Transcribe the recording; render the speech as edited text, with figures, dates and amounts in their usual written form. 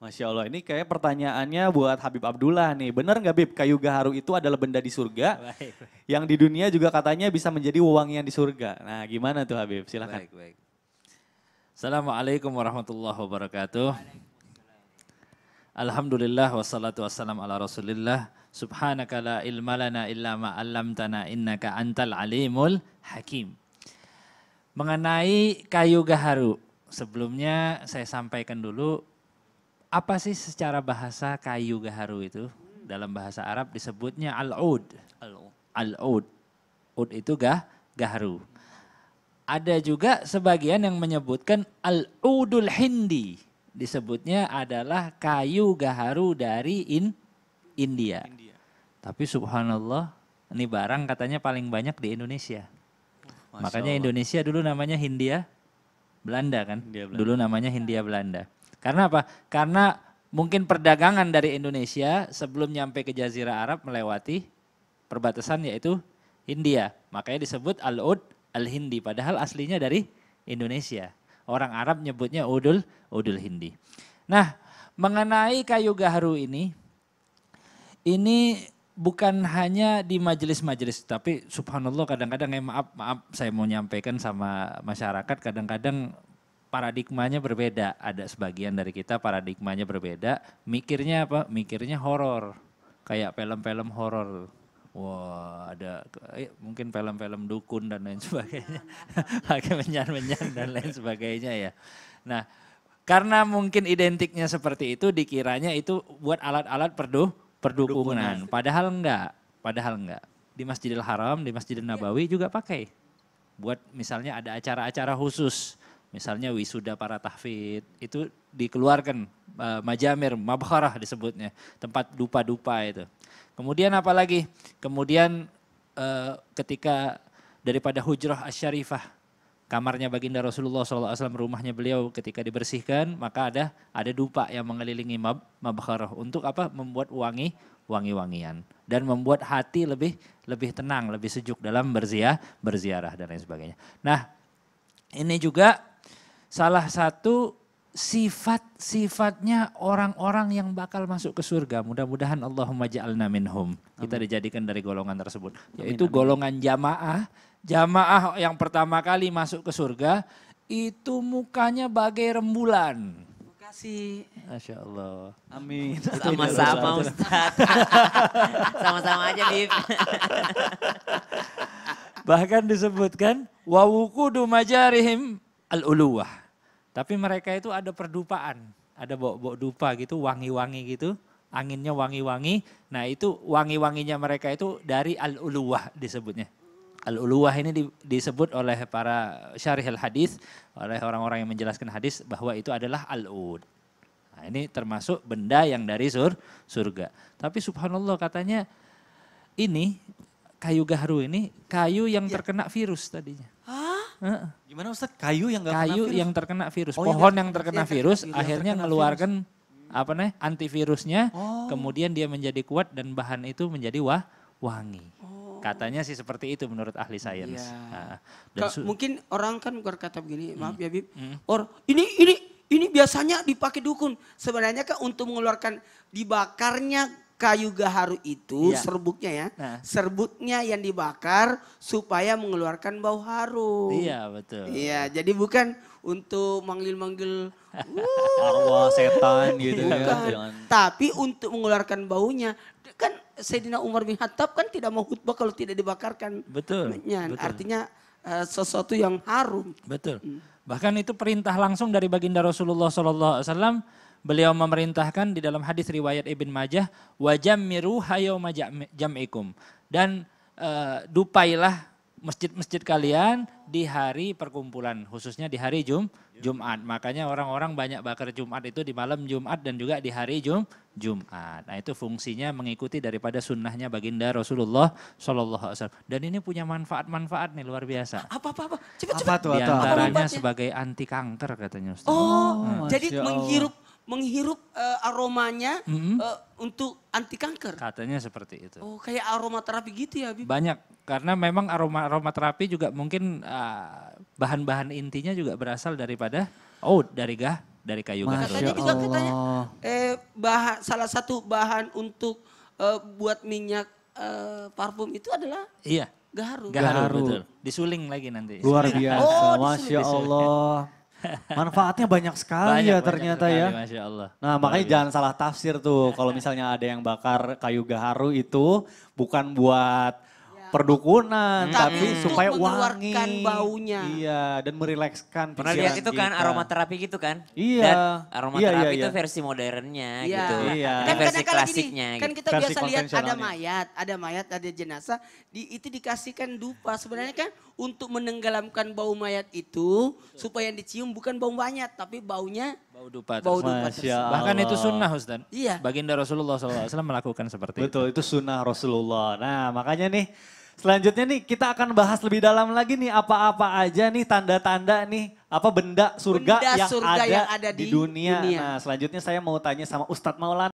Masya Allah, ini kayak pertanyaannya buat Habib Abdullah nih. Bener nggak Bib, kayu gaharu itu adalah benda di surga Baik, yang di dunia juga katanya bisa menjadi wewangian di surga. Nah gimana tuh Habib, silakan. baik, baik. Assalamualaikum warahmatullahi wabarakatuh. Alhamdulillah wassalatu wassalam ala rasulillah. Subhanaka la ilma lana illa ma 'allamtana innaka antal alimul hakim. Mengenai kayu gaharu, sebelumnya saya sampaikan dulu apa sih secara bahasa kayu gaharu itu? Dalam bahasa Arab disebutnya al-ud. Al-ud. Ud itu gaharu. Ada juga sebagian yang menyebutkan al-udul hindi. Disebutnya adalah kayu gaharu dari India. Tapi subhanallah, ini barang katanya paling banyak di Indonesia. Masya Makanya Allah. Indonesia dulu namanya Hindia Belanda kan? Hindia Belanda. Dulu namanya Hindia Belanda. Karena apa? Karena mungkin perdagangan dari Indonesia sebelum nyampe ke Jazirah Arab melewati perbatasan yaitu India. Makanya disebut al-ud al-hindi. Padahal aslinya dari Indonesia. Orang Arab nyebutnya udul hindi. Nah, mengenai kayu gaharu ini bukan hanya di majelis-majelis, tapi subhanallah kadang-kadang maaf saya mau nyampaikan sama masyarakat, kadang-kadang paradigmanya berbeda. Ada sebagian dari kita paradigmanya berbeda, mikirnya apa? Mikirnya horor, kayak film-film horor. Wah, ada mungkin film-film dukun dan lain sebagainya. Pakai menyan-menyan dan lain sebagainya ya. Nah, karena mungkin identiknya seperti itu dikiranya itu buat alat-alat perdukunan. Padahal enggak. Di Masjidil Haram, di Masjidil Nabawi juga pakai. Buat misalnya ada acara-acara khusus. Misalnya wisuda para tahfidz, itu dikeluarkan majamir, mabkharah disebutnya. Tempat dupa-dupa itu. Kemudian apa lagi? Kemudian ketika daripada hujrah asy-syarifah, kamarnya baginda Rasulullah SAW, rumahnya beliau ketika dibersihkan, maka ada dupa yang mengelilingi mabkharah. Untuk apa? Membuat wangi-wangian. Dan membuat hati lebih tenang, lebih sejuk dalam berziarah dan lain sebagainya. Nah, ini juga salah satu sifat-sifatnya orang-orang yang bakal masuk ke surga. Mudah-mudahan Allahumma ja'alna minhum. Kita dijadikan dari golongan tersebut. Yaitu golongan jamaah. Jamaah yang pertama kali masuk ke surga itu mukanya bagai rembulan. Kasih. Masya Allah. Amin. Sama-sama Ustaz. Sama-sama aja Bib. Bahkan disebutkan wawukudu majarihim al-uluwah. Tapi mereka itu ada perdupaan, ada bawa dupa gitu, wangi-wangi gitu, anginnya wangi-wangi. Nah itu wangi-wanginya mereka itu dari al-uluwah disebutnya. Al-uluwah ini disebut oleh para syarihul hadis, oleh orang-orang yang menjelaskan hadis bahwa itu adalah al-ud. Nah ini termasuk benda yang dari surga. Tapi subhanallah katanya ini kayu gaharu ini kayu yang terkena virus tadinya. Gimana Ustaz, kayu yang nggak kena Kayu virus? yang terkena virus, Oh, pohon yang yang terkena yang virus yang akhirnya terkena mengeluarkan antivirusnya, Oh. kemudian dia menjadi kuat dan bahan itu menjadi wangi. Katanya sih seperti itu menurut ahli sains. Iya. Nah, Mungkin orang kan berkata begini, maaf ya Bib. Ini biasanya dipakai dukun. Sebenarnya kan untuk mengeluarkan dibakarnya kayu gaharu itu Iya. serbuknya ya. Nah. Serbuknya yang dibakar supaya mengeluarkan bau harum. Iya betul. Iya, jadi bukan untuk manggil-manggil Arwah setan gitu ya. bukan. Jangan. Tapi untuk mengeluarkan baunya. Kan Sayyidina Umar bin Khattab kan tidak mau khutbah kalau tidak dibakarkan. Betul. minyak. Betul. Artinya sesuatu yang harum. Betul. Bahkan itu perintah langsung dari baginda Rasulullah SAW. Beliau memerintahkan di dalam hadis riwayat Ibn Majah, wajammiru hayauma jam'ikum. Dan dupailah masjid-masjid kalian di hari perkumpulan, khususnya di hari Jumat. Makanya orang-orang banyak bakar Jumat itu di malam Jumat dan juga di hari Jumat. Nah itu fungsinya mengikuti daripada sunnahnya baginda Rasulullah SAW. Dan ini punya manfaat-manfaat nih luar biasa. Apa? Apa Cepat. tuh? Di Apa? antaranya manfaatnya? sebagai anti kanker katanya Ustaz. Oh, jadi Masya Allah. menghirup aromanya untuk anti kanker. Katanya seperti itu. Oh, kayak aromaterapi gitu ya, Bib? Banyak karena memang aromaterapi juga mungkin bahan-bahan intinya juga berasal daripada oud, dari dari kayu Masya gaharu. Katanya juga Allah. bahan salah satu bahan untuk buat minyak parfum itu adalah Iya, gaharu. gaharu betul. Disuling lagi nanti. Luar biasa, Oh, Masya disuruh. Allah. Manfaatnya banyak sekali ya ternyata sekali, ya. Masya Allah. Nah makanya jangan salah tafsir tuh. Kalau misalnya ada yang bakar kayu gaharu itu bukan buat perdukunan, tapi Untuk supaya mengeluarkan wangi. baunya. Iya, dan merilekskan Pernah pikiran lihat itu kan kita. aromaterapi gitu kan? Iya. Dan Iya, aromaterapi iya, itu iya. versi modernnya Iya. gitu. Iya. Ini Kan versi kadang-kadang klasiknya gini, kan gitu. kita Versi biasa lihat konvensionalnya. ada mayat, ada jenisnya, itu dikasihkan dupa. Sebenarnya kan untuk menenggelamkan bau mayat itu supaya yang dicium bukan bau mayat, tapi baunya Bau dupa. bau tersebut. dupa Masya tersebut. Bahkan itu Allah. sunnah Ustaz. Iya. Baginda Rasulullah SAW melakukan seperti itu. Betul, itu sunnah Rasulullah. Nah makanya nih selanjutnya nih kita akan bahas lebih dalam lagi nih apa-apa aja nih tanda-tanda nih apa benda surga, Benda surga yang yang ada ada di di dunia. dunia. Nah selanjutnya saya mau tanya sama Ustadz Maulana.